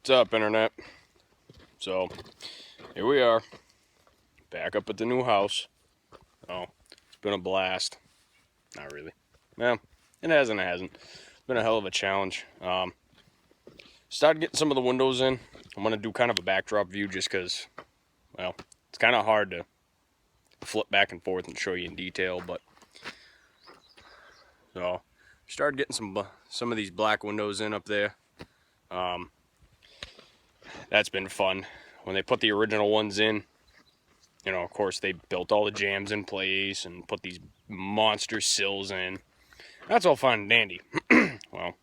What's up, Internet? So, here we are, back up at the new house. Oh, it's been a blast. Not really. Well, it hasn't. It's been a hell of a challenge. Started getting some of the windows in. I'm going to do kind of a backdrop view just because, well, it's kind of hard to flip back and forth and show you in detail, but, so, started getting some of these black windows in up there. That's been fun. When they put the original ones in, you know, of course, they built all the jambs in place and put these monster sills in. That's all fine and dandy. Well,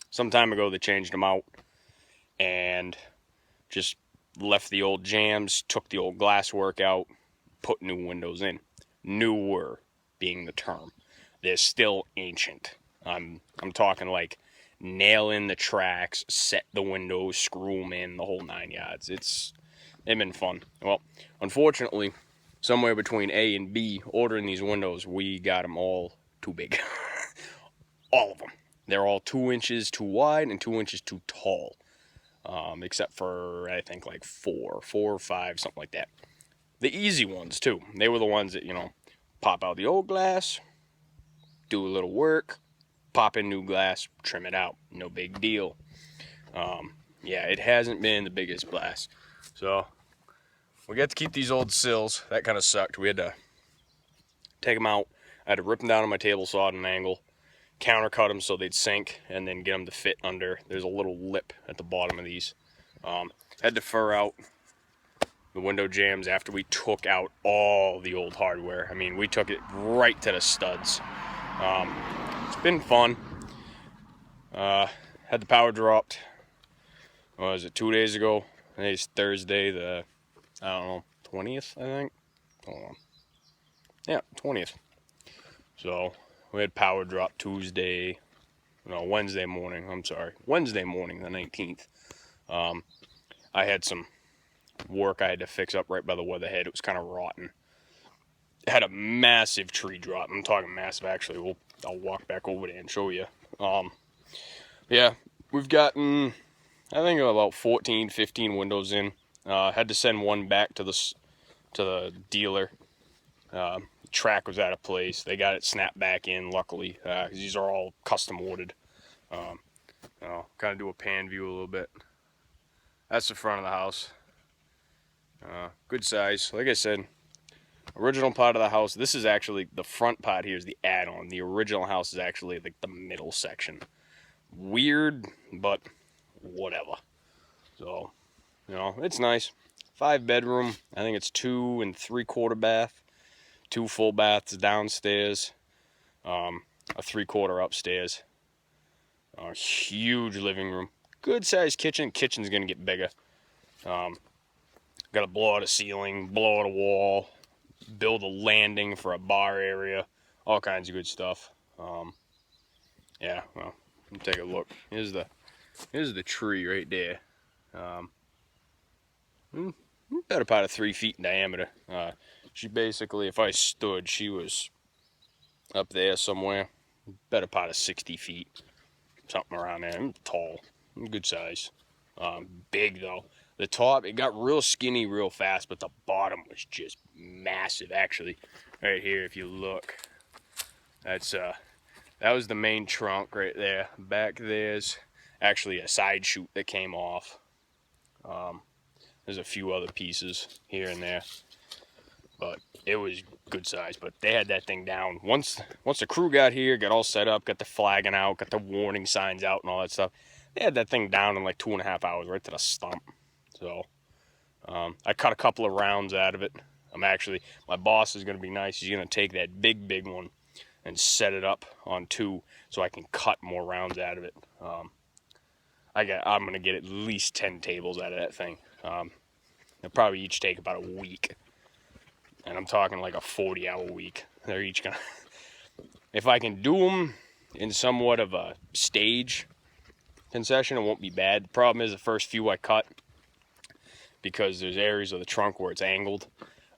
some time ago, they changed them out and just left the old jambs, took the old glasswork out, put new windows in. Newer being the term. They're still ancient. I'm talking like nail in the tracks, set the windows, screw them in, the whole 9 yards. They've been fun. Well, unfortunately, somewhere between A and B, ordering these windows, we got them all too big. All of them. They're all 2 inches too wide and 2 inches too tall. Except for, I think, like 4 or 5, something like that. The easy ones, too. They were the ones that, you know, pop out the old glass, do a little work, pop in new glass, trim it out. No big deal. Yeah, it hasn't been the biggest blast. So, we got to keep these old sills. That kind of sucked. We had to take them out. I had to rip them down on my table saw at an angle, countercut them so they'd sink, and then get them to fit under. There's a little lip at the bottom of these. Had to fur out the window jambs after we took out all the old hardware. I mean, we took it right to the studs. It's been fun. Had the power dropped. What was it, 2 days ago? I think it's Thursday, the, I don't know, 20th, I think? Hold on. Yeah, 20th. So, we had power drop Wednesday morning, Wednesday morning, the 19th. I had some work I had to fix up right by the weatherhead. It was kind of rotten. It had a massive tree drop. I'm talking massive, actually. I'll walk back over there and show you. Yeah, we've gotten, I think, about 14, 15 windows in. Had to send one back to the dealer. Track was out of place. They got it snapped back in, luckily, because these are all custom ordered. Kind of do a pan view a little bit. That's the front of the house. Good size. Like I said, original part of the house. This is actually, the front part here is the add-on. The original house is actually like the middle section. Weird, but whatever. So, you know, it's nice. 5-bedroom. I think it's 2 3/4 bath. 2 full baths downstairs. A 3/4 upstairs. A huge living room. Good sized kitchen. Kitchen's gonna get bigger. Got to blow out a ceiling, blow out a wall, build a landing for a bar area, all kinds of good stuff. Yeah, well, let me take a look. Here's the tree right there. Better part of 3 feet in diameter. She basically, if I stood, she was up there somewhere. Better part of 60 feet, something around there. Tall, good size. Big though. The top, it got real skinny real fast, but the bottom was just massive. Actually, right here, if you look, that was the main trunk right there. Back there's actually a side chute that came off. There's a few other pieces here and there, but it was good size. But they had that thing down. Once the crew got here, got all set up, got the flagging out, got the warning signs out and all that stuff, they had that thing down in like 2.5 hours, right to the stump. So, I cut a couple of rounds out of it. My boss is going to be nice. He's going to take that big one and set it up on 2 so I can cut more rounds out of it. I'm going to get at least 10 tables out of that thing. They'll probably each take about a week. And I'm talking like a 40-hour week. They're each going to... If I can do them in somewhat of a stage concession, it won't be bad. The problem is the first few I cut, because there's areas of the trunk where it's angled.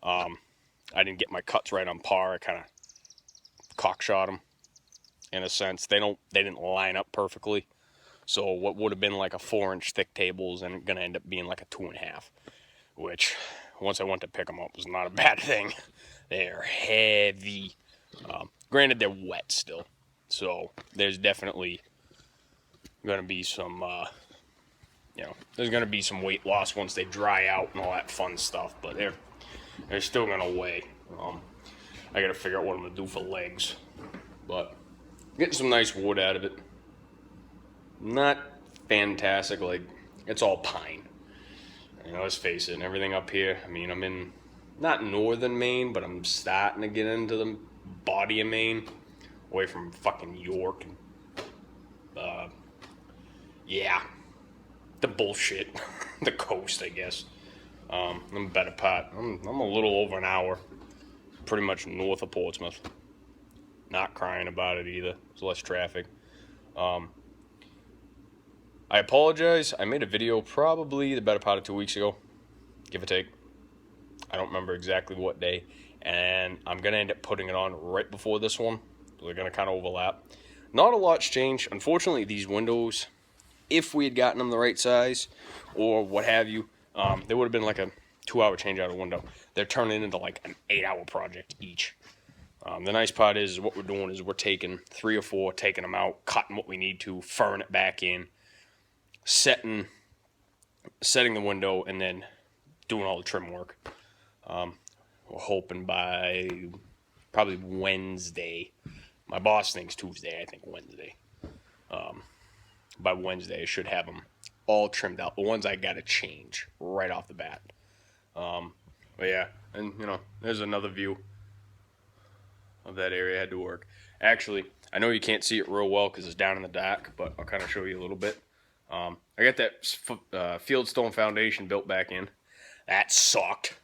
I didn't get my cuts right on par. I kind of cockshot them, in a sense. They didn't line up perfectly. So what would have been like a 4-inch thick table is going to end up being like a 2.5, which once I went to pick them up was not a bad thing. They're heavy. Granted, they're wet still, so there's definitely going to be some, there's going to be some weight loss once they dry out and all that fun stuff, but they're still going to weigh. I got to figure out what I'm going to do for legs, but getting some nice wood out of it. Not fantastic, like, it's all pine. Let's face it, and everything up here, I mean, I'm in, not northern Maine, but I'm starting to get into the body of Maine, away from fucking York. Yeah, the bullshit, the coast, I guess. I'm better part. I'm a little over an hour, pretty much north of Portsmouth. Not crying about it either. There's less traffic. I apologize. I made a video probably the better part of 2 weeks ago, give or take. I don't remember exactly what day, and I'm going to end up putting it on right before this one. They're going to kind of overlap. Not a lot's changed. Unfortunately, these windows, if we had gotten them the right size or what have you, they would have been like a 2-hour change out of window. They're turning into like an 8-hour project each. The nice part is what we're doing is we're taking 3 or 4, taking them out, cutting what we need to, furring it back in, setting the window, and then doing all the trim work. We're hoping by probably Wednesday. My boss thinks Tuesday. I think Wednesday. By Wednesday, I should have them all trimmed out. The ones I got to change right off the bat. But yeah, and there's another view of that area I had to work. Actually, I know you can't see it real well because it's down in the dark, but I'll kind of show you a little bit. I got that fieldstone foundation built back in. That sucked.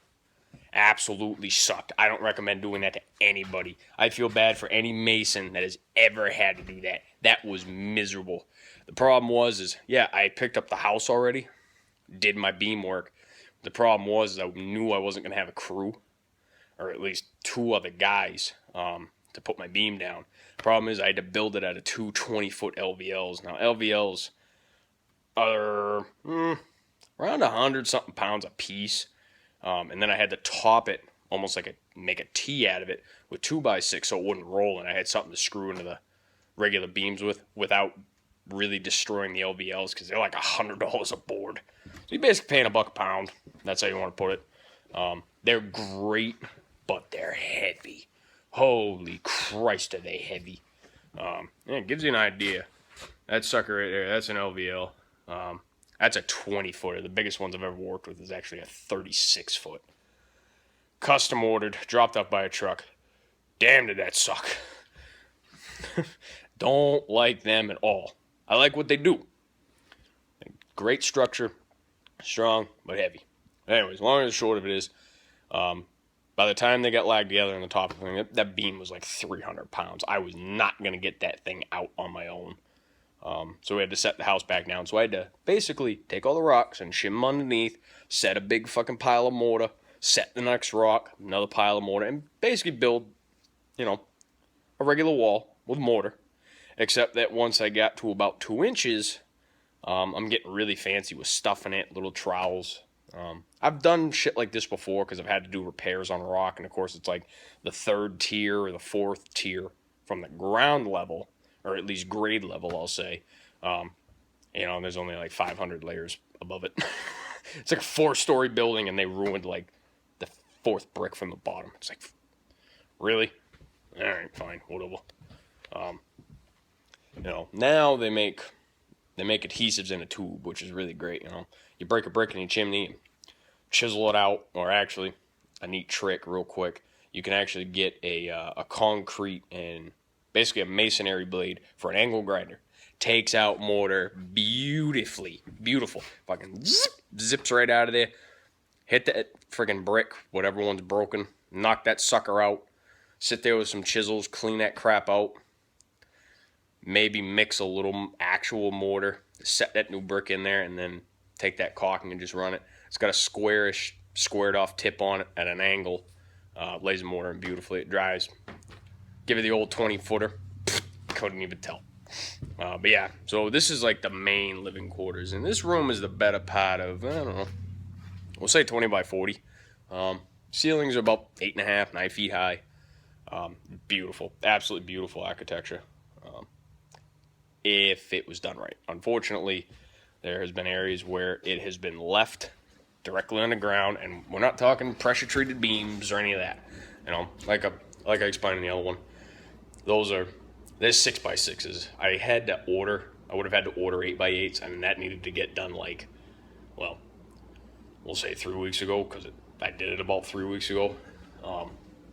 Absolutely sucked. I don't recommend doing that to anybody. I feel bad for any mason that has ever had to do that. That was miserable. The problem was, I picked up the house already, did my beam work. The problem was I knew I wasn't going to have a crew, or at least 2 other guys, to put my beam down. The problem is I had to build it out of 2 20-foot LVLs. Now, LVLs are around 100-something pounds a piece. And then I had to top it, almost like make a T out of it with 2x6 so it wouldn't roll, and I had something to screw into the regular beams without really destroying the LVLs because they're like $100 a board. So you're basically paying $1 a pound. That's how you want to put it. They're great, but they're heavy. Holy Christ, are they heavy. It gives you an idea. That sucker right there, that's an LVL. That's a 20-footer. The biggest ones I've ever worked with is actually a 36-foot. Custom ordered, dropped off by a truck. Damn, did that suck. Don't like them at all. I like what they do. Great structure, strong, but heavy. Anyways, long and short of it is, by the time they got lagged together on the top of the thing, that beam was like 300 pounds. I was not going to get that thing out on my own. So we had to set the house back down. So I had to basically take all the rocks and shim them underneath, set a big fucking pile of mortar, set the next rock, another pile of mortar, and basically build, a regular wall with mortar. Except that once I got to about 2 inches, I'm getting really fancy with stuffing it, little trowels. I've done shit like this before because I've had to do repairs on rock, and of course it's like the 3rd tier or the 4th tier from the ground level, or at least grade level, I'll say. There's only like 500 layers above it. It's like a 4-story building, and they ruined like the 4th brick from the bottom. It's like, really? All right, fine, whatever. Now they make adhesives in a tube, which is really great. You break a brick in your chimney, chisel it out, or actually, a neat trick, real quick. You can actually get a concrete and basically a masonry blade for an angle grinder. Takes out mortar beautifully. Beautiful. Fucking zips right out of there. Hit that friggin' brick, whatever one's broken. Knock that sucker out. Sit there with some chisels, clean that crap out. Maybe mix a little actual mortar. Set that new brick in there, and then take that caulking and just run it. It's got a squared off tip on it at an angle. Lays the mortar in beautifully. It dries. Give it the old 20-footer. Couldn't even tell. But yeah, so this is like the main living quarters, and this room is the better part of, I don't know, we'll say 20 by 40. Ceilings are about 8.5, 9 feet high. Beautiful, absolutely beautiful architecture. If it was done right. Unfortunately, there has been areas where it has been left directly on the ground, and we're not talking pressure treated beams or any of that. Like I explained in the other one, there's 6x6s. I would have had to order 8x8s, and that needed to get done like, well, we'll say 3 weeks ago, because I did it about 3 weeks ago.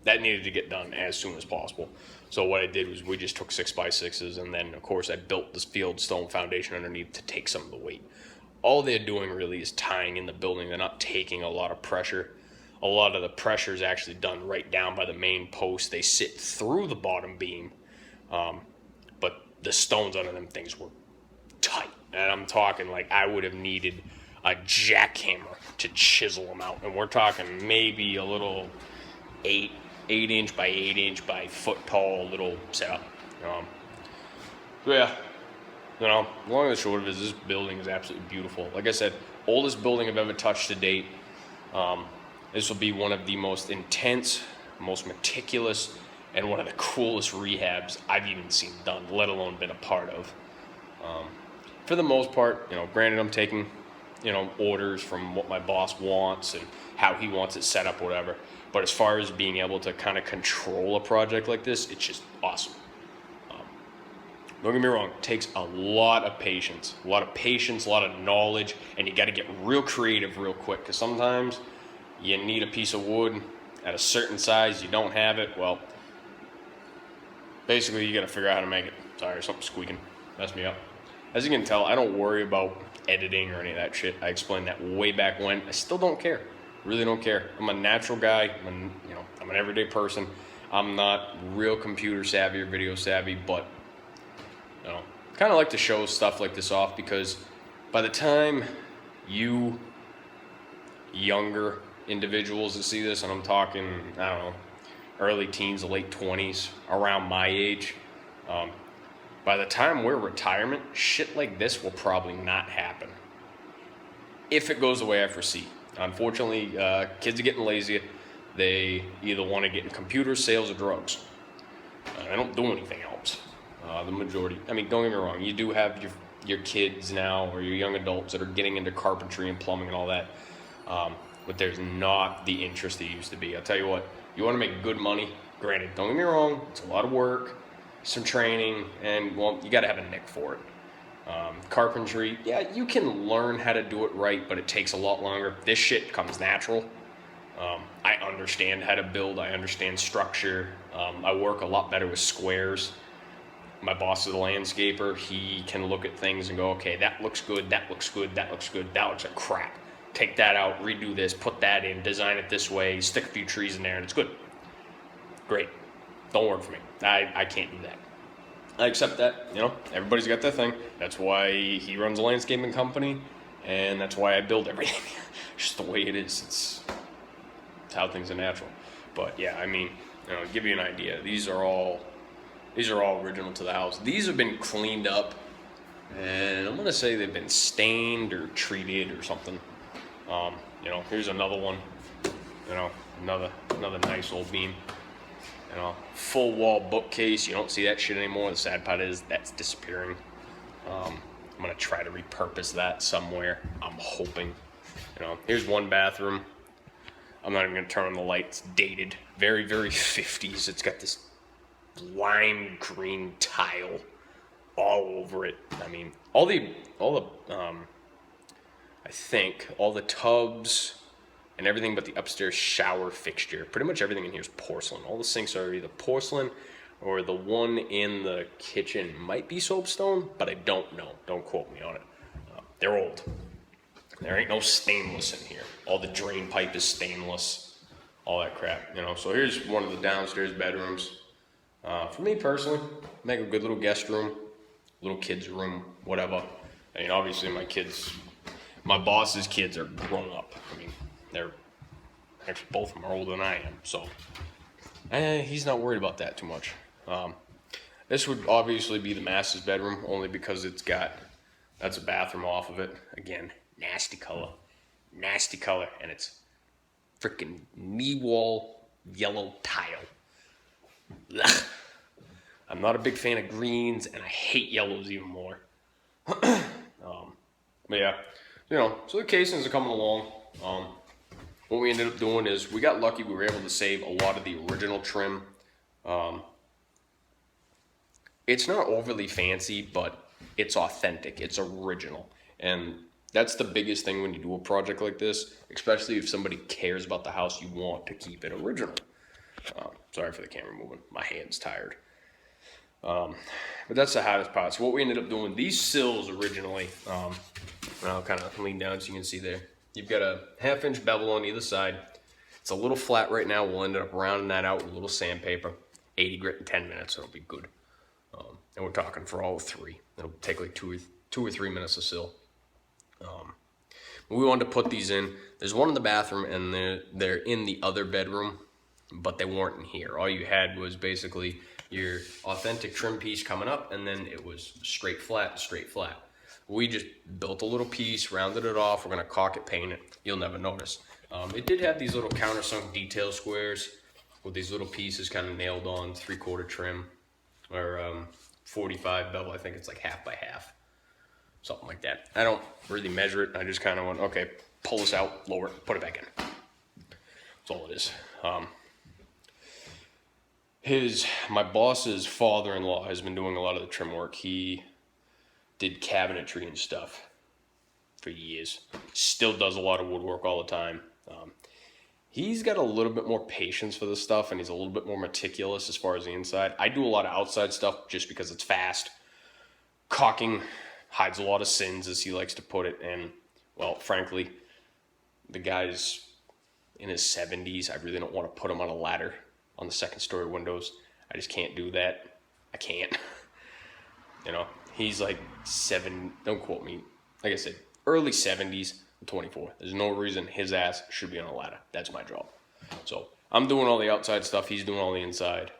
That needed to get done as soon as possible. So what I did was we just took 6x6s, and then of course I built this field stone foundation underneath to take some of the weight. All they're doing really is tying in the building. They're not taking a lot of pressure. A lot of the pressure is actually done right down by the main post. They sit through the bottom beam, but the stones under them things were tight. And I'm talking like I would have needed a jackhammer to chisel them out. And we're talking maybe a little 8 inch by 8 inch by foot tall little setup. Yeah, long and short of it is this building is absolutely beautiful. Like I said, oldest building I've ever touched to date. This will be one of the most intense, most meticulous, and one of the coolest rehabs I've even seen done, let alone been a part of. For the most part, granted I'm taking, orders from what my boss wants and how he wants it set up, whatever. But as far as being able to kind of control a project like this, it's just awesome. Don't get me wrong, it takes a lot of patience, a lot of knowledge, and you got to get real creative real quick, because sometimes you need a piece of wood at a certain size, you don't have it, well, basically you got to figure out how to make it. Sorry, something's squeaking, messed me up. As you can tell, I don't worry about editing or any of that shit. I explained that way back when. I still don't care. Really don't care. I'm a natural guy. I'm an everyday person. I'm not real computer savvy or video savvy, but kind of like to show stuff like this off, because by the time you younger individuals that see this, and I'm talking, I don't know, early teens, late 20s, around my age, by the time we're retirement, shit like this will probably not happen. If it goes the way I foresee. Unfortunately, kids are getting lazy. They either want to get in computers, sales, or drugs. They don't do anything else. The majority. I mean, don't get me wrong. You do have your kids now, or your young adults that are getting into carpentry and plumbing and all that. But there's not the interest there used to be. I'll tell you what. You want to make good money. Granted, don't get me wrong. It's a lot of work, some training, and well, you got to have a nick for it. Carpentry, yeah, you can learn how to do it right, but it takes a lot longer. This shit comes natural. I understand how to build. I understand structure. I work a lot better with squares. My boss is a landscaper. He can look at things and go, okay, that looks good, that looks good, that looks good, that looks like crap. Take that out, redo this, put that in, design it this way, stick a few trees in there, and it's good. Great. Don't work for me. I can't do that. I accept that, everybody's got their thing. That's why he runs a landscaping company, and that's why I build everything. Just the way it is. It's how things are natural. But yeah, I mean, to give you an idea, these are all original to the house. These have been cleaned up, and I'm gonna say they've been stained or treated or something. Here's another one. Another nice old beam. Full wall bookcase. You don't see that shit anymore. The sad part is that's disappearing. I'm gonna try to repurpose that somewhere. I'm hoping. Here's one bathroom. I'm not even gonna turn on the lights. Dated, very, very 50s. It's got this lime green tile all over it. I mean, I think all the tubs and everything but the upstairs shower fixture, pretty much everything in here is porcelain. All the sinks are either porcelain, or the one in the kitchen might be soapstone, but I don't know. Don't quote me on it. They're old. There ain't no stainless in here. All the drain pipe is stainless. All that crap, So here's one of the downstairs bedrooms. For me personally, make a good little guest room, little kids room, whatever. I mean, obviously my boss's kids are grown up. I mean, they're actually both of them are older than I am, so he's not worried about that too much. This would obviously be the master's bedroom, only because that's a bathroom off of it. Again, nasty color, and it's freaking knee wall yellow tile. Ugh. I'm not a big fan of greens, and I hate yellows even more. But yeah, so the casings are coming along. What we ended up doing is we got lucky. We were able to save a lot of the original trim. It's not overly fancy, but it's authentic. It's original. And that's the biggest thing when you do a project like this, especially if somebody cares about the house, you want to keep it original. Sorry for the camera moving. My hand's tired. But that's the hardest part. So what we ended up doing, these sills originally, and I'll kind of lean down so you can see there. You've got a 1/2-inch bevel on either side. It's a little flat right now. We'll end up rounding that out with a little sandpaper. 80 grit in 10 minutes, it'll be good. And we're talking for all three. It'll take like two or 3 minutes to sill. We wanted to put these in. There's one in the bathroom, and they're in the other bedroom, but they weren't in here. All you had was basically your authentic trim piece coming up, and then it was straight flat. We just built a little piece, rounded it off. We're gonna caulk it, paint it. You'll never notice. It did have these little countersunk detail squares with these little pieces kind of nailed on, 3/4 trim, or 45 bevel. I think it's like 1/2 by 1/2, something like that. I don't really measure it. I just kind of went, okay, pull this out, lower it, put it back in. That's all it is. My boss's father-in-law has been doing a lot of the trim work. He did cabinetry and stuff for years. Still does a lot of woodwork all the time. He's got a little bit more patience for this stuff, and he's a little bit more meticulous as far as the inside. I do a lot of outside stuff just because it's fast. Caulking hides a lot of sins, as he likes to put it, and, well, frankly, the guy's in his 70s. I really don't want to put him on a ladder on the second-story windows. I just can't do that. I can't. He's like don't quote me, like I said, early 70s, 24. There's no reason his ass should be on a ladder. That's my job. So I'm doing all the outside stuff. He's doing all the inside.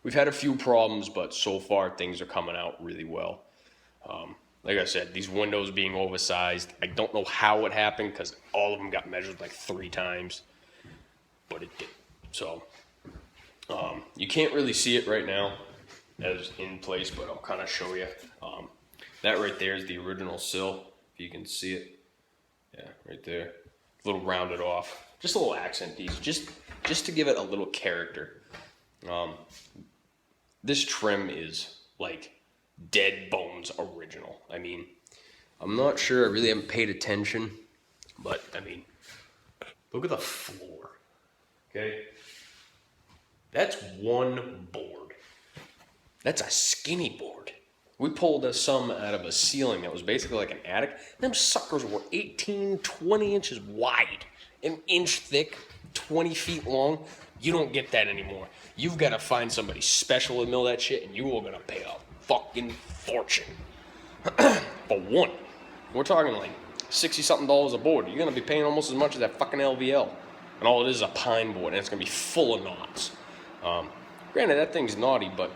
We've had a few problems, but so far things are coming out really well. Like I said, these windows being oversized, I don't know how it happened because all of them got measured like 3 times, but it did. So you can't really see it right now as in place, but I'll kind of show you. That right there is the original sill, if you can see it. Yeah, right there. A little rounded off. Just a little accent piece, just to give it a little character. This trim is like dead bones original. I mean, I'm not sure, I really haven't paid attention, but I mean, look at the floor, okay? That's one board. That's a skinny board. We pulled some out of a ceiling that was basically like an attic. Them suckers were 18, 20 inches wide, an inch thick, 20 feet long. You don't get that anymore. You've got to find somebody special to mill that shit, and you are going to pay a fucking fortune. For one, we're talking like $60-something a board. You're going to be paying almost as much as that fucking LVL. And all it is a pine board, and it's going to be full of knots. Granted, that thing's naughty, but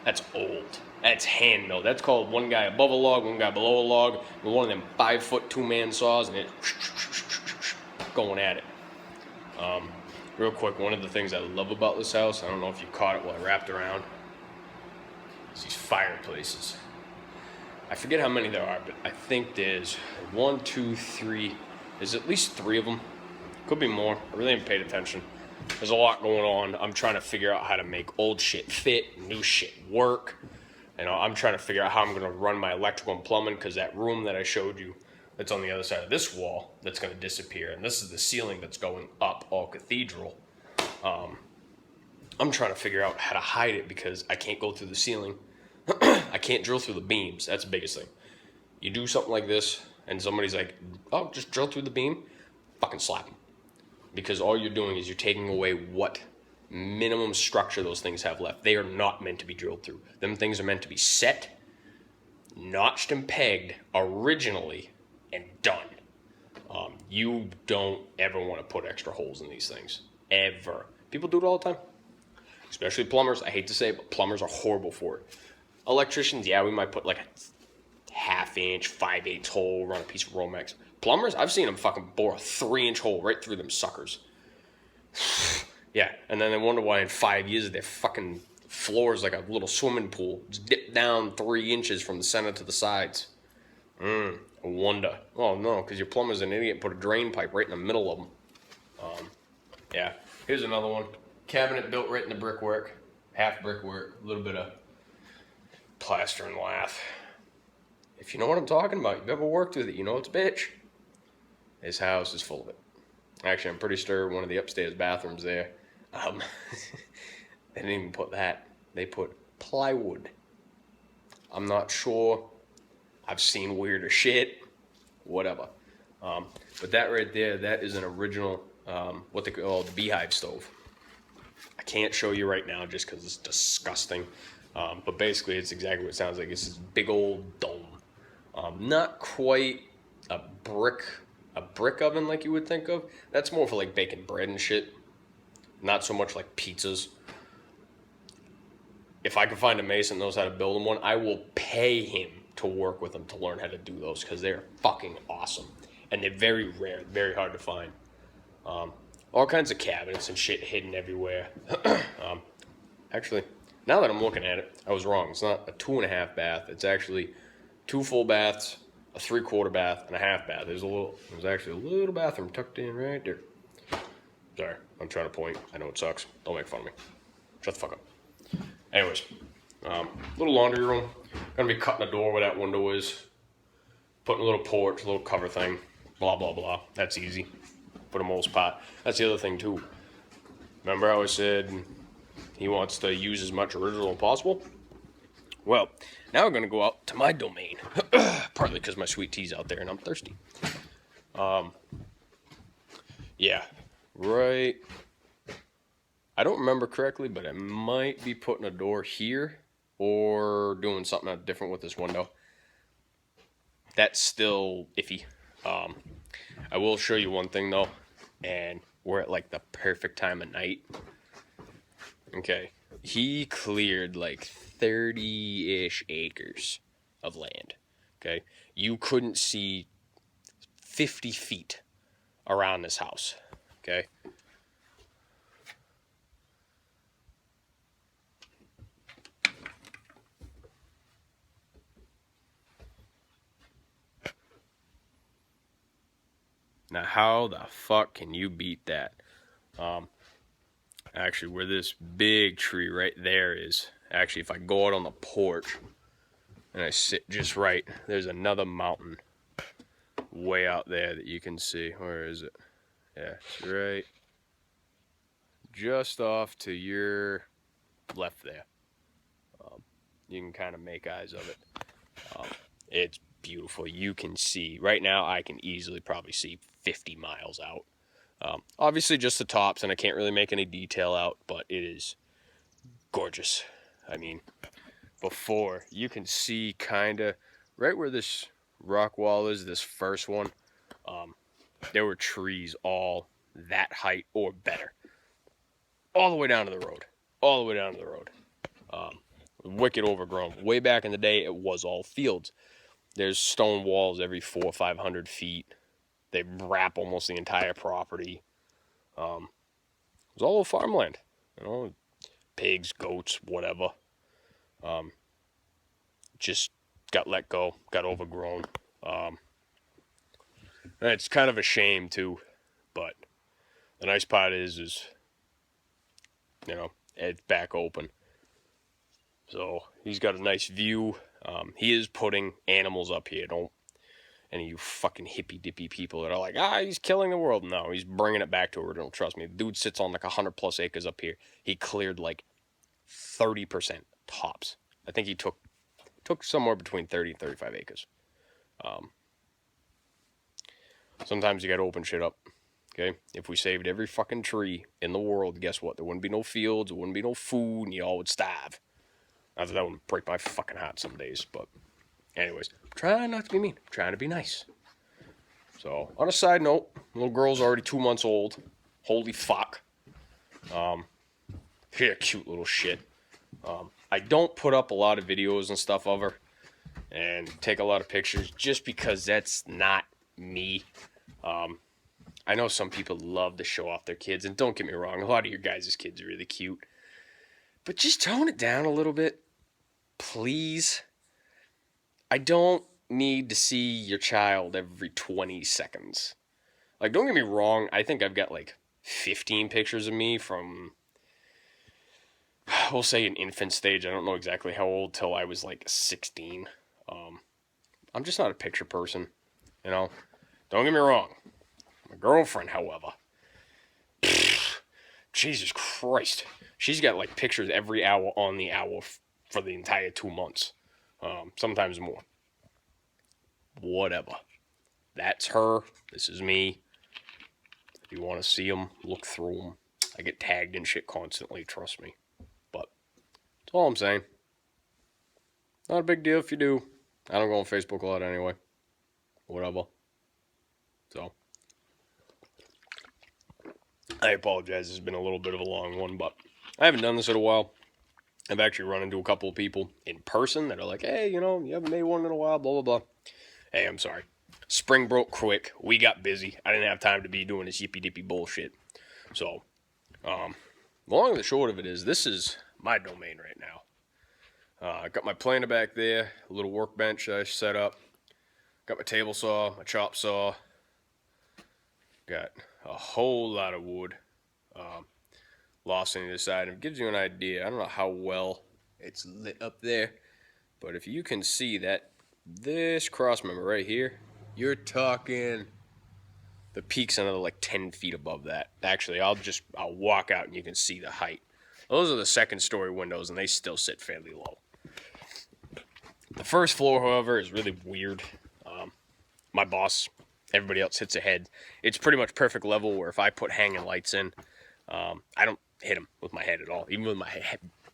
that's old. That's hand milled. That's called one guy above a log, one guy below a log, with one of them 5-foot 2-man saws, and it's going at it. Real quick, one of the things I love about this house, I don't know if you caught it while I wrapped around, is these fireplaces. I forget how many there are, but I think there's 1, 2, 3. There's at least 3 of them. Could be more. I really haven't paid attention. There's a lot going on. I'm trying to figure out how to make old shit fit, new shit work. I'm trying to figure out how I'm going to run my electrical and plumbing, because that room that I showed you that's on the other side of this wall, that's going to disappear. And this is the ceiling that's going up all cathedral. I'm trying to figure out how to hide it because I can't go through the ceiling. I can't drill through the beams. That's the biggest thing. You do something like this and somebody's like, oh, just drill through the beam, fucking slap them. Because all you're doing is you're taking away what minimum structure those things have left. They are not meant to be drilled through. Them things are meant to be set, notched and pegged originally, and done. You don't ever want to put extra holes in these things. Ever. People do it all the time. Especially plumbers. I hate to say it, but plumbers are horrible for it. Electricians, yeah, we might put like a half-inch, 5/8 hole, run a piece of Romex. Plumbers, I've seen them fucking bore a 3-inch hole right through them suckers. Yeah, and then they wonder why in 5 years their fucking floor is like a little swimming pool. It's dipped down 3 inches from the center to the sides. I wonder. Oh no, because your plumber's an idiot. Put a drain pipe right in the middle of them. Yeah. Here's another one. Cabinet built right in the brickwork. Half brickwork. A little bit of plaster and lath. If you know what I'm talking about, you've ever worked with it, you know it's a bitch. This house is full of it. Actually, I'm pretty sure one of the upstairs bathrooms there, they didn't even put that. They put plywood. I'm not sure. I've seen weirder shit. Whatever. But that right there, that is an original, what they call the beehive stove. I can't show you right now just because it's disgusting. But basically, it's exactly what it sounds like. It's this big old dome. Not quite a brick oven like you would think of. That's more for like baking bread and shit. Not so much like pizzas. If I can find a mason that knows how to build them one, I will pay him to work with them to learn how to do those because they're fucking awesome. And they're very rare, very hard to find. All kinds of cabinets and shit hidden everywhere. Actually, now that I'm looking at it, I was wrong. It's not a 2.5 bath. It's actually 2 full baths, a 3/4 bath, and a half bath. There's actually a little bathroom tucked in right there. Sorry, I'm trying to point. I know it sucks. Don't make fun of me. Shut the fuck up. Anyways, little laundry room. Gonna be cutting a door where that window is. Putting a little porch, a little cover thing. Blah, blah, blah. That's easy for the most part. That's the other thing too. Remember how I said he wants to use as much original as possible? Well, now we're going to go out to my domain. Partly because my sweet tea's out there and I'm thirsty. Yeah, right. I don't remember correctly, but I might be putting a door here or doing something different with this window. That's still iffy. I will show you one thing though, and we're at like the perfect time of night. Okay, he cleared like 30-ish acres of land. Okay, you couldn't see 50 feet around this house. Okay. Now, how the fuck can you beat that? Actually, where this big tree right there is, actually, if I go out on the porch and I sit just right, there's another mountain way out there that you can see. Where is it? Yeah, it's right just off to your left there. You can kind of make eyes of it. It's beautiful. You can see, right now I can easily probably see 50 miles out. Obviously just the tops, and I can't really make any detail out, but it is gorgeous. I mean, before, you can see kind of right where this rock wall is, this first one, there were trees all that height or better. All the way down to the road. All the way down to the road. Wicked overgrown. Way back in the day, it was all fields. There's stone walls every 400 or 500 feet. They wrap almost the entire property. It was all farmland. You know, pigs, goats, whatever. Just got let go, got overgrown. And it's kind of a shame too, but the nice part is you know, it's back open. So he's got a nice view. He is putting animals up here. Don't any of you fucking hippy-dippy people that are like, he's killing the world. No, he's bringing it back to original. Trust me. The dude sits on like 100+ acres up here. He cleared like 30% tops. I think he took somewhere between 30 and 35 acres. Sometimes you gotta open shit up. Okay? If we saved every fucking tree in the world, guess what? There wouldn't be no fields, there wouldn't be no food, and you all would starve. Not that would break my fucking heart some days, but anyways, I'm trying not to be mean. I'm trying to be nice. So, on a side note, little girl's already 2 months old. Holy fuck. They're a cute little shit. I don't put up a lot of videos and stuff of her and take a lot of pictures just because that's not me. I know some people love to show off their kids, and don't get me wrong, a lot of your guys' kids are really cute. But just tone it down a little bit, please. I don't need to see your child every 20 seconds. Like, don't get me wrong, I think I've got like 15 pictures of me from, we'll say, an infant stage. I don't know exactly how old, till I was like 16. I'm just not a picture person, you know? Don't get me wrong. My girlfriend, however, Jesus Christ, she's got like pictures every hour on the hour for the entire 2 months. Sometimes more. Whatever. That's her. This is me. If you want to see them, look through them. I get tagged in shit constantly, trust me. But that's all I'm saying. Not a big deal if you do. I don't go on Facebook a lot anyway. Whatever. So, I apologize. This has been a little bit of a long one, but I haven't done this in a while. I've actually run into a couple of people in person that are like, hey, you know, you haven't made one in a while, blah, blah, blah. Hey, I'm sorry. Spring broke quick. We got busy. I didn't have time to be doing this yippy-dippy bullshit. So, the long and the short of it is, this is my domain right now. I got my planer back there, a little workbench I set up. Got my table saw, my chop saw. Got a whole lot of wood lost on either side. And it gives you an idea. I don't know how well it's lit up there, but if you can see that this cross member right here, you're talking the peak's another like 10 feet above that. Actually, I'll walk out and you can see the height. Those are the second story windows, and they still sit fairly low. The first floor, however, is really weird. My boss, everybody else hits ahead. It's pretty much perfect level where if I put hanging lights in, I don't hit them with my head at all. Even with my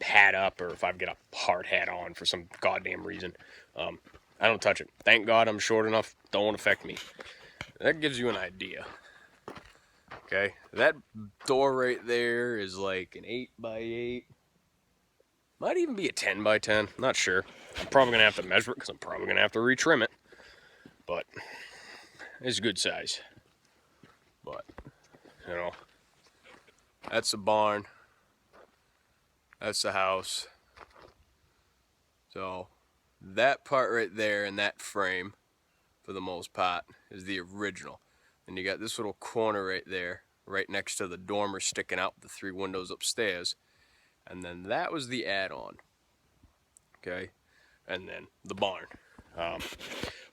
hat up, or if I've got a hard hat on for some goddamn reason, I don't touch it. Thank God I'm short enough. Don't affect me. That gives you an idea. Okay, that door right there is like an 8x8. Might even be a 10x10. Not sure. I'm probably going to have to measure it because I'm probably going to have to retrim it. But it's a good size. But, you know, that's the barn. That's the house. So, that part right there in that frame, for the most part, is the original. And you got this little corner right there, right next to the dormer sticking out with the 3 windows upstairs. And then that was the add-on. Okay? And then the barn.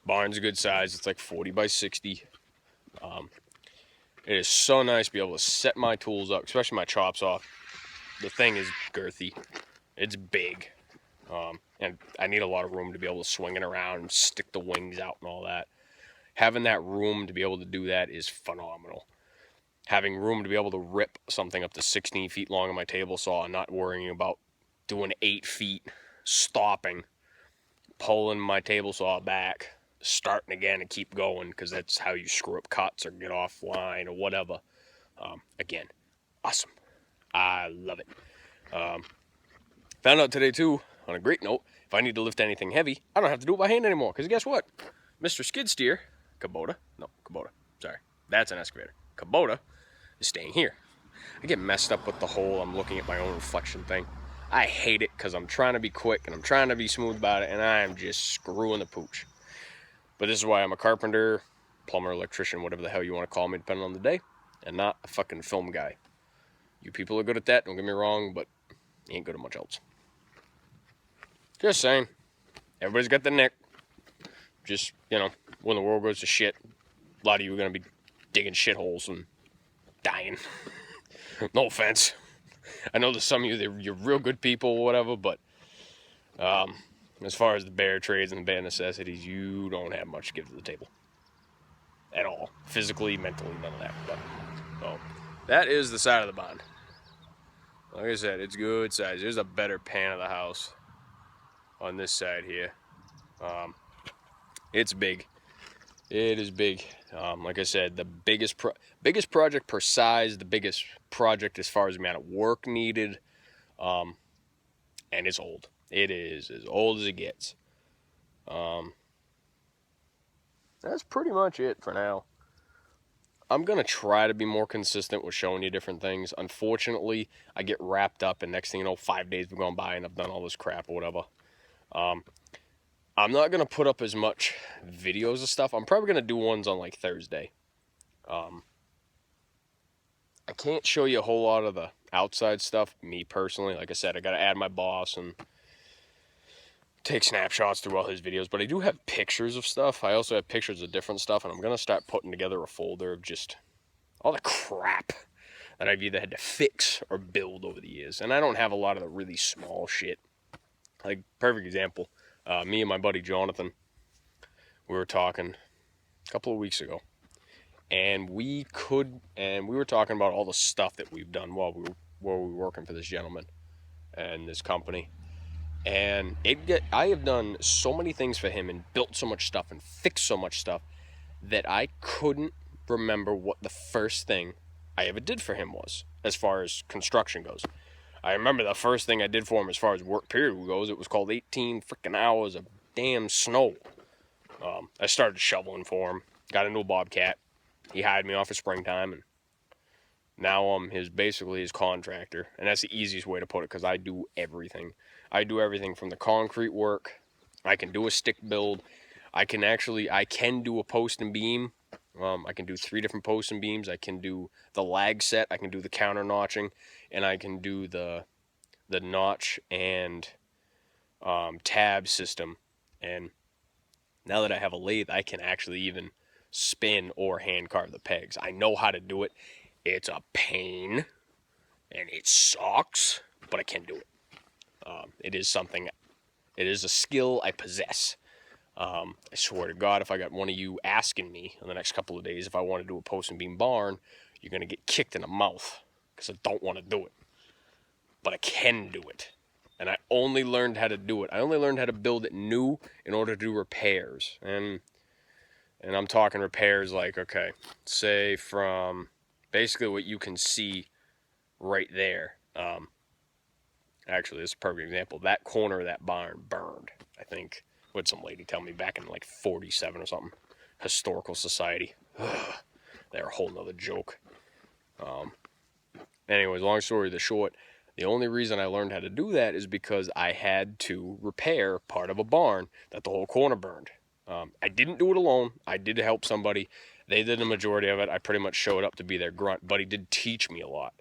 Barn's a good size. It's like 40 by 60. It is so nice to be able to set my tools up, especially my chop saw. The thing is girthy. It's big. And I need a lot of room to be able to swing it around and stick the wings out and all that. Having that room to be able to do that is phenomenal. Having room to be able to rip something up to 16 feet long on my table saw and not worrying about doing 8 feet, stopping, pulling my table saw back, starting again and keep going, because that's how you screw up cuts or get offline or whatever. Again, awesome. I love it. Found out today too, on a great note, if I need to lift anything heavy, I don't have to do it by hand anymore, because guess what? Mr. Skid Steer, Kubota, sorry, that's an excavator. Kubota is staying here. I get messed up with the whole I'm looking at my own reflection thing. I hate it because I'm trying to be quick and I'm trying to be smooth about it, and I am just screwing the pooch. But this is why I'm a carpenter, plumber, electrician, whatever the hell you want to call me, depending on the day, and not a fucking film guy. You people are good at that, don't get me wrong, but you ain't good at much else. Just saying. Everybody's got the nick. Just, you know, when the world goes to shit, a lot of you are going to be digging shitholes and dying. No offense. I know there's some of you, you're real good people or whatever, but as far as the bare trades and the bare necessities, you don't have much to give to the table. At all. Physically, mentally, none of that. But, so, that is the side of the barn. Like I said, it's good size. There's a better pan of the house on this side here. It's big. It is big. Like I said, the biggest project per size, the biggest project as far as the amount of work needed, And it's old. It is as old as it gets. That's pretty much it for now. I'm going to try to be more consistent with showing you different things. Unfortunately, I get wrapped up, and next thing you know, 5 days have gone by, and I've done all this crap or whatever. I'm not going to put up as much videos of stuff. I'm probably going to do ones on, like, Thursday. I can't show you a whole lot of the outside stuff, me personally. Like I said, I got to add my boss and take snapshots through all his videos, but I do have pictures of stuff. I also have pictures of different stuff, and I'm going to start putting together a folder of just all the crap that I've either had to fix or build over the years. And I don't have a lot of the really small shit. Like, perfect example, me and my buddy Jonathan, we were talking a couple of weeks ago, and we were talking about all the stuff that we've done while we were working for this gentleman and this company. And I have done so many things for him and built so much stuff and fixed so much stuff that I couldn't remember what the first thing I ever did for him was, as far as construction goes. I remember the first thing I did for him as far as work period goes. It was called 18 freaking hours of damn snow. I started shoveling for him, got into a Bobcat. He hired me off for springtime, and now I'm basically his contractor. And that's the easiest way to put it, because I do everything. I do everything from the concrete work. I can do a stick build. I can do a post and beam. I can do 3 different posts and beams. I can do the lag set. I can do the counter notching, and I can do the notch and tab system. And now that I have a lathe, I can actually even spin or hand carve the pegs. I know how to do it. It's a pain, and it sucks, but I can do it. It is a skill I possess. I swear to God, if I got one of you asking me in the next couple of days if I want to do a post and beam barn, you're going to get kicked in the mouth, because I don't want to do it. But I can do it. And I only learned how to do it. I only learned how to build it new in order to do repairs. And I'm talking repairs like, okay, say from basically what you can see right there. Actually, this is a perfect example. That corner of that barn burned, I think. What'd some lady tell me back in like 47 or something? Historical Society. They're a whole nother joke. Anyways, long story the short, the only reason I learned how to do that is because I had to repair part of a barn that the whole corner burned. I didn't do it alone. I did help somebody. They did the majority of it. I pretty much showed up to be their grunt, but he did teach me a lot.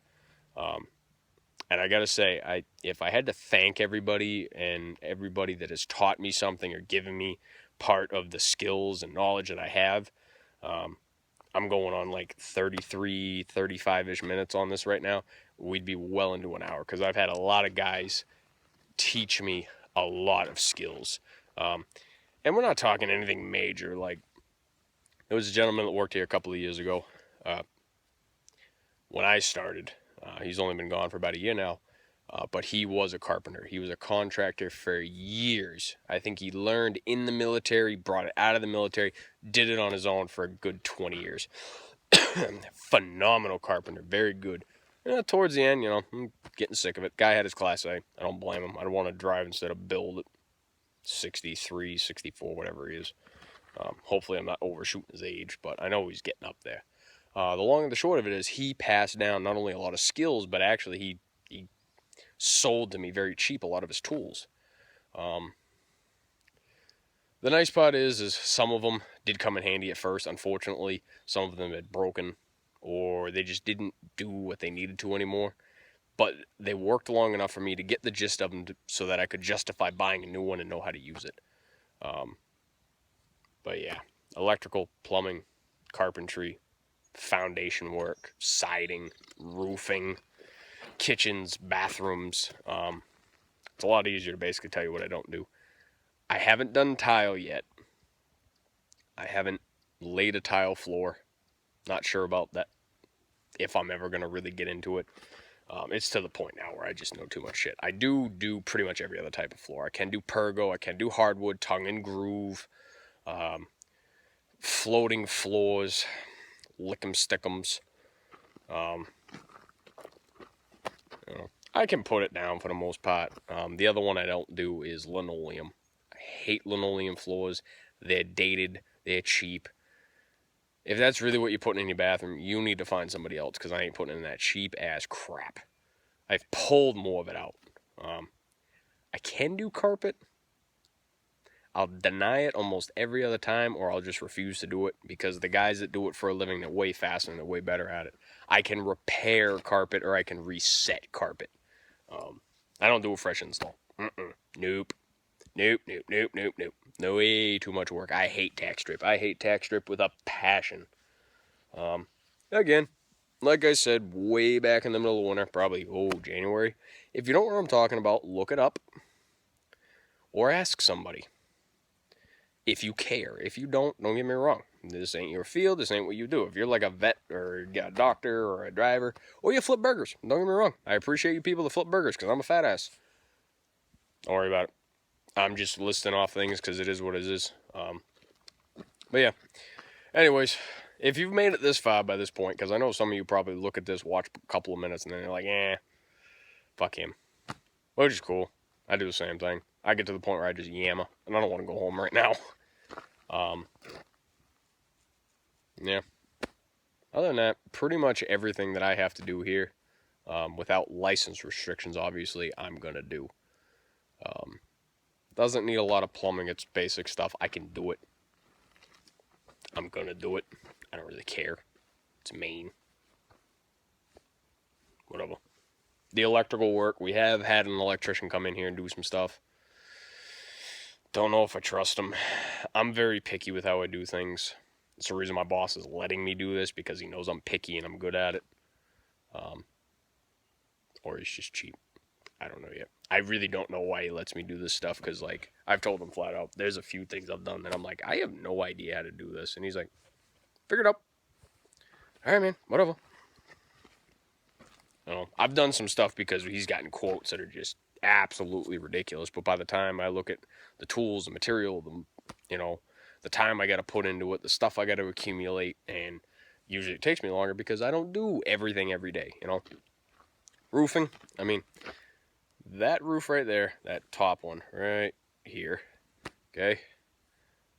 And I gotta say, if I had to thank everybody and everybody that has taught me something or given me part of the skills and knowledge that I have, I'm going on like 33, 35-ish minutes on this right now. We'd be well into an hour, because I've had a lot of guys teach me a lot of skills. And we're not talking anything major. Like, there was a gentleman that worked here a couple of years ago. When I started, he's only been gone for about a year now. But he was a carpenter. He was a contractor for years. I think he learned in the military, brought it out of the military, did it on his own for a good 20 years. Phenomenal carpenter, very good. Towards the end, I'm getting sick of it. Guy had his Class A. I don't blame him. I don't want to drive instead of build at 63, 64, whatever he is. Hopefully I'm not overshooting his age, but I know he's getting up there. The long and the short of it is he passed down not only a lot of skills, but actually he sold to me very cheap a lot of his tools. The nice part is some of them did come in handy at first. Unfortunately, some of them had broken, or they just didn't do what they needed to anymore. But they worked long enough for me to get the gist of them so that I could justify buying a new one and know how to use it. But yeah, electrical, plumbing, carpentry, foundation work, siding, roofing, kitchens, bathrooms. It's a lot easier to basically tell you what I don't do. I haven't done tile yet. I haven't laid a tile floor. Not sure about that, if I'm ever going to really get into it. It's to the point now where I just know too much shit. I do pretty much every other type of floor. I can do pergo. I can do hardwood, tongue and groove, floating floors, lick'em stick'ems. I can put it down for the most part. The other one I don't do is linoleum. I hate linoleum floors. They're dated. They're cheap. If that's really what you're putting in your bathroom, you need to find somebody else, because I ain't putting in that cheap-ass crap. I've pulled more of it out. I can do carpet. I'll deny it almost every other time, or I'll just refuse to do it, because the guys that do it for a living, they're way faster and they're way better at it. I can repair carpet, or I can reset carpet. I don't do a fresh install. Nope. Nope. No, way too much work. I hate tack strip. I hate tack strip with a passion. Again, like I said, way back in the middle of winter, probably, January. If you don't know what I'm talking about, look it up. Or ask somebody. If you care. If you don't get me wrong. This ain't your field. This ain't what you do. If you're like a vet or a doctor or a driver, or you flip burgers, don't get me wrong. I appreciate you people that flip burgers, because I'm a fat ass. Don't worry about it. I'm just listing off things because it is what it is. But yeah. Anyways, if you've made it this far by this point, because I know some of you probably look at this, watch a couple of minutes, and then they're like, fuck him. Which is cool. I do the same thing. I get to the point where I just yammer, and I don't want to go home right now. Yeah. Other than that, pretty much everything that I have to do here, without license restrictions, obviously, I'm going to do. Doesn't need a lot of plumbing. It's basic stuff. I can do it. I'm going to do it. I don't really care. It's Maine. Whatever. The electrical work, we have had an electrician come in here and do some stuff. Don't know if I trust him. I'm very picky with how I do things. It's the reason my boss is letting me do this, because he knows I'm picky and I'm good at it. Or he's just cheap. I don't know yet. I really don't know why he lets me do this stuff, because, like, I've told him flat out, there's a few things I've done that I'm like, I have no idea how to do this. And he's like, figure it out. All right, man, whatever. I've done some stuff because he's gotten quotes that are just absolutely ridiculous. But by the time I look at the tools, the material, the time I got to put into it, the stuff I got to accumulate, and usually it takes me longer because I don't do everything every day, Roofing, I mean, that roof right there, that top one right here, okay?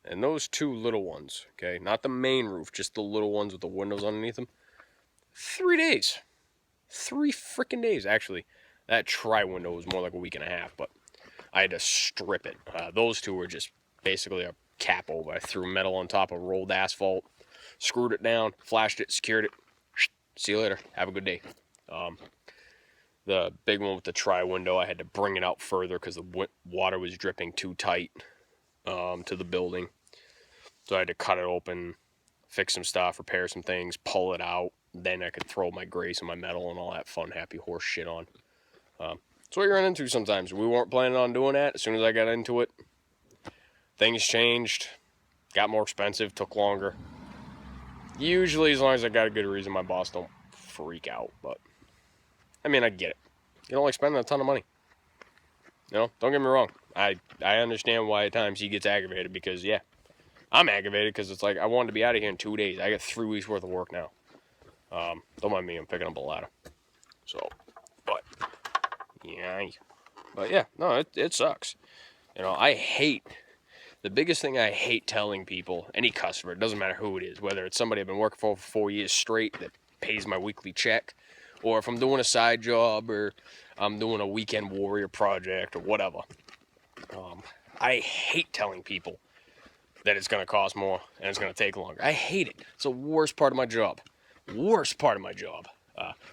And those two little ones, okay? Not the main roof, just the little ones with the windows underneath them. 3 days. 3 freaking days. Actually, that tri-window was more like a week and a half, but I had to strip it. Those two were just basically a cap over. I threw metal on top of rolled asphalt, screwed it down, flashed it, secured it. See you later. Have a good day. The big one with the tri-window, I had to bring it out further because the water was dripping too tight to the building. So I had to cut it open, fix some stuff, repair some things, pull it out. Then I could throw my grace and my metal and all that fun, happy horse shit on. That's what you run into sometimes. We weren't planning on doing that. As soon as I got into it, things changed, got more expensive, took longer. Usually, as long as I got a good reason, my boss don't freak out. But, I mean, I get it. You don't like spending a ton of money. Don't get me wrong. I understand why at times he gets aggravated because, yeah, I'm aggravated because it's like I wanted to be out of here in 2 days. I got 3 weeks worth of work now. Don't mind me, I'm picking up a ladder. So, but yeah, no, it sucks. The biggest thing I hate telling people, any customer, it doesn't matter who it is, whether it's somebody I've been working for 4 years straight that pays my weekly check, or if I'm doing a side job, or I'm doing a weekend warrior project, or whatever. I hate telling people that it's going to cost more and it's going to take longer. I hate it. It's the worst part of my job. Worst part of my job.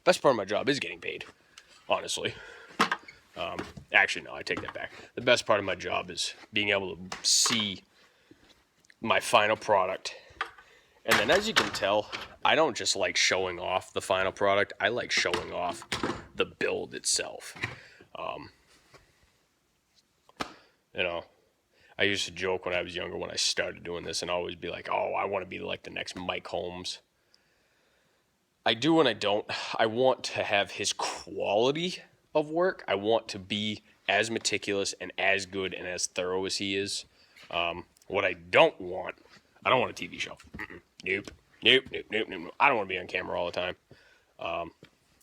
Best part of my job is getting paid, honestly. Actually, no, I take that back. The best part of my job is being able to see my final product. And then, as you can tell, I don't just like showing off the final product. I like showing off the build itself. I used to joke when I was younger, when I started doing this, and always be like, oh, I want to be like the next Mike Holmes. I do and I don't. I want to have his quality of work. I want to be as meticulous and as good and as thorough as he is. What I don't want a TV show. Nope. I don't want to be on camera all the time.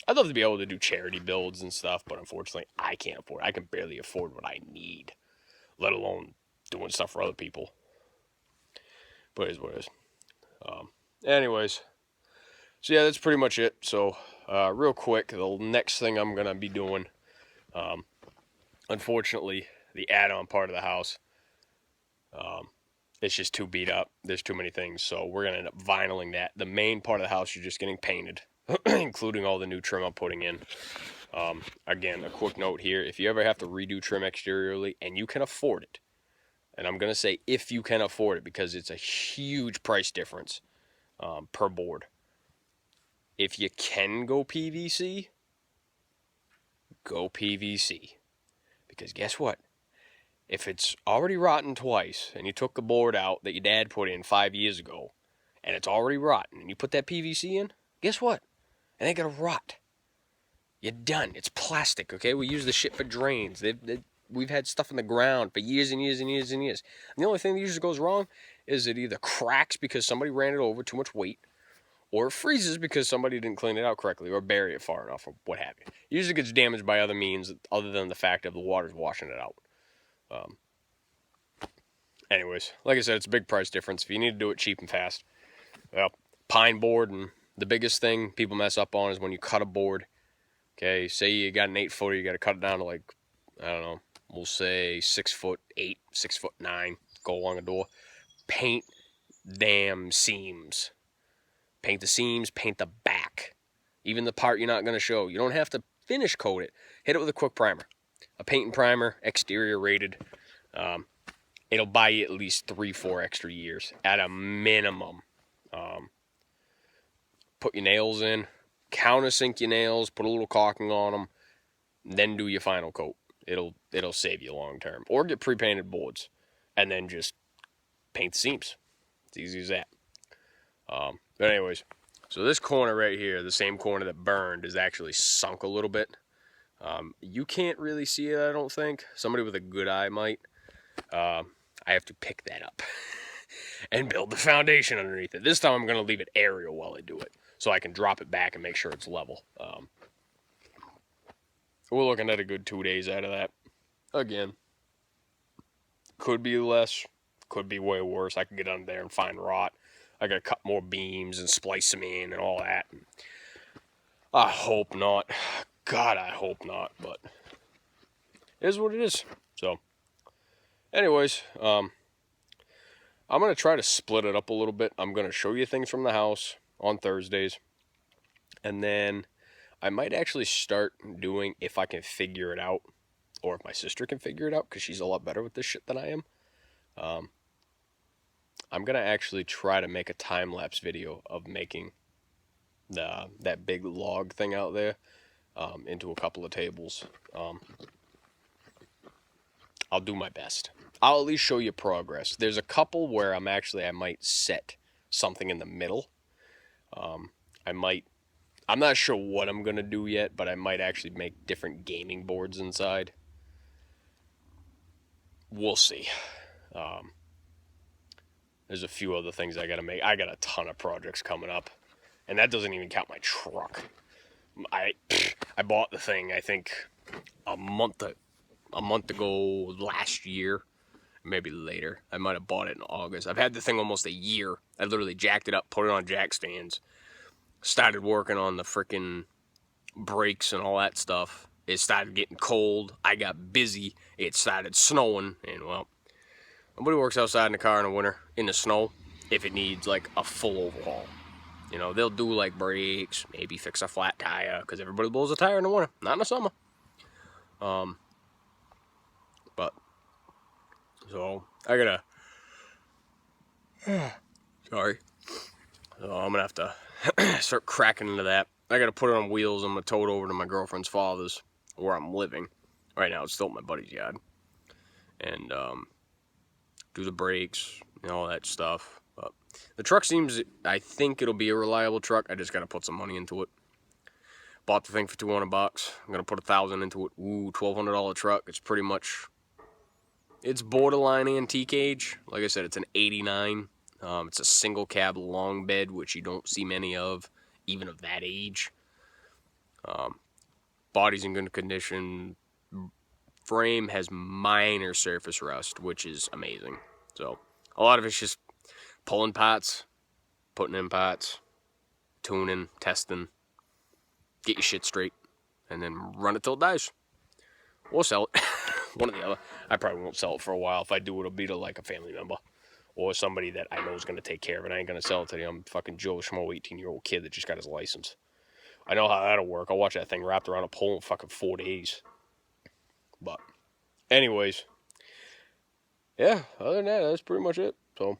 I'd love to be able to do charity builds and stuff, but unfortunately, I can't afford it. I can barely afford what I need, let alone doing stuff for other people. But it is what it is. Anyways, so yeah, that's pretty much it. So, real quick, the next thing I'm going to be doing, unfortunately, the add-on part of the house, it's just too beat up. There's too many things, so we're going to end up vinyling that. The main part of the house, you're just getting painted, including all the new trim I'm putting in. Again, a quick note here, if you ever have to redo trim exteriorly, and you can afford it, and I'm going to say if you can afford it, because it's a huge price difference per board. If you can go PVC, go PVC. Because guess what? If it's already rotten twice, and you took the board out that your dad put in 5 years ago, and it's already rotten, and you put that PVC in, guess what? It ain't gonna rot. You're done. It's plastic, okay? We use the shit for drains. We've had stuff in the ground for years and years and years and years. And the only thing that usually goes wrong is it either cracks because somebody ran it over, too much weight, or it freezes because somebody didn't clean it out correctly or bury it far enough or what have you. It usually gets damaged by other means other than the fact of the water's washing it out. Anyways, like I said, it's a big price difference. If you need to do it cheap and fast, well, pine board, and the biggest thing people mess up on is when you cut a board. Okay, say you got an 8-footer, you got to cut it down to like, I don't know, we'll say 6'8", 6'9", go along a door. Paint damn seams. Paint the seams, paint the back. Even the part you're not going to show. You don't have to finish coat it. Hit it with a quick primer. A paint and primer, exterior rated. It'll buy you at least 3-4 extra years at a minimum. Put your nails in. Countersink your nails. Put a little caulking on them. Then do your final coat. It'll save you long term. Or get pre-painted boards. And then just paint the seams. It's easy as that. But anyways, so this corner right here, the same corner that burned, is actually sunk a little bit. You can't really see it, I don't think. Somebody with a good eye might. I have to pick that up and build the foundation underneath it. This time I'm going to leave it aerial while I do it, so I can drop it back and make sure it's level. We're looking at a good 2 days out of that. Again, could be less, could be way worse. I could get under there and find rot. I got to cut more beams and splice them in and all that. I hope not. God, I hope not, but it is what it is. So, anyways, I'm going to try to split it up a little bit. I'm going to show you things from the house on Thursdays. And then I might actually start doing, if I can figure it out, or if my sister can figure it out, because she's a lot better with this shit than I am. I'm going to actually try to make a time-lapse video of making that big log thing out there into a couple of tables. I'll do my best. I'll at least show you progress. There's a couple where I might set something in the middle. I'm not sure what I'm going to do yet, but I might actually make different gaming boards inside. We'll see. There's a few other things I got to make. I got a ton of projects coming up, and that doesn't even count my truck. I bought the thing, I think, a month ago last year, maybe later. I might have bought it in August. I've had the thing almost a year. I literally jacked it up, put it on jack stands, started working on the freaking brakes and all that stuff. It started getting cold. I got busy. It started snowing, and well, nobody works outside in the car in the winter in the snow if it needs like a full overhaul. You know, they'll do like brakes, maybe fix a flat tire, because everybody blows a tire in the winter, not in the summer. But so I gotta sorry. So I'm gonna have to start cracking into that. I gotta put it on wheels. I'm gonna tow it over to my girlfriend's father's, where I'm living. Right now it's still at my buddy's yard. And do the brakes and all that stuff. But the truck seems, I think it'll be a reliable truck. I just gotta put some money into it. Bought the thing for $200. I'm gonna put $1,000 into it. Ooh, $1,200 truck. It's pretty much, it's borderline antique age. Like I said, it's an 89. It's a single cab long bed, which you don't see many of, even of that age. Body's in good condition. Frame has minor surface rust, which is amazing. So a lot of it's just pulling parts, putting in parts, tuning, testing, get your shit straight, and then run it till it dies. Or sell it. One or the other. I probably won't sell it for a while. If I do, it'll be to like a family member or somebody that I know is going to take care of it. I ain't going to sell it to them fucking Joe Schmo 18-year-old kid that just got his license. I know how that'll work. I'll watch that thing wrapped around a pole in fucking 4 days. But, anyways. Yeah, other than that, that's pretty much it. So,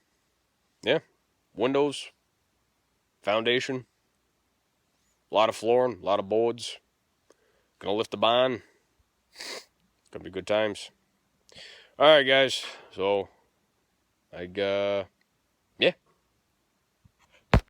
yeah. Windows. Foundation. A lot of flooring. A lot of boards. Gonna lift the barn. Gonna be good times. Alright, guys. So,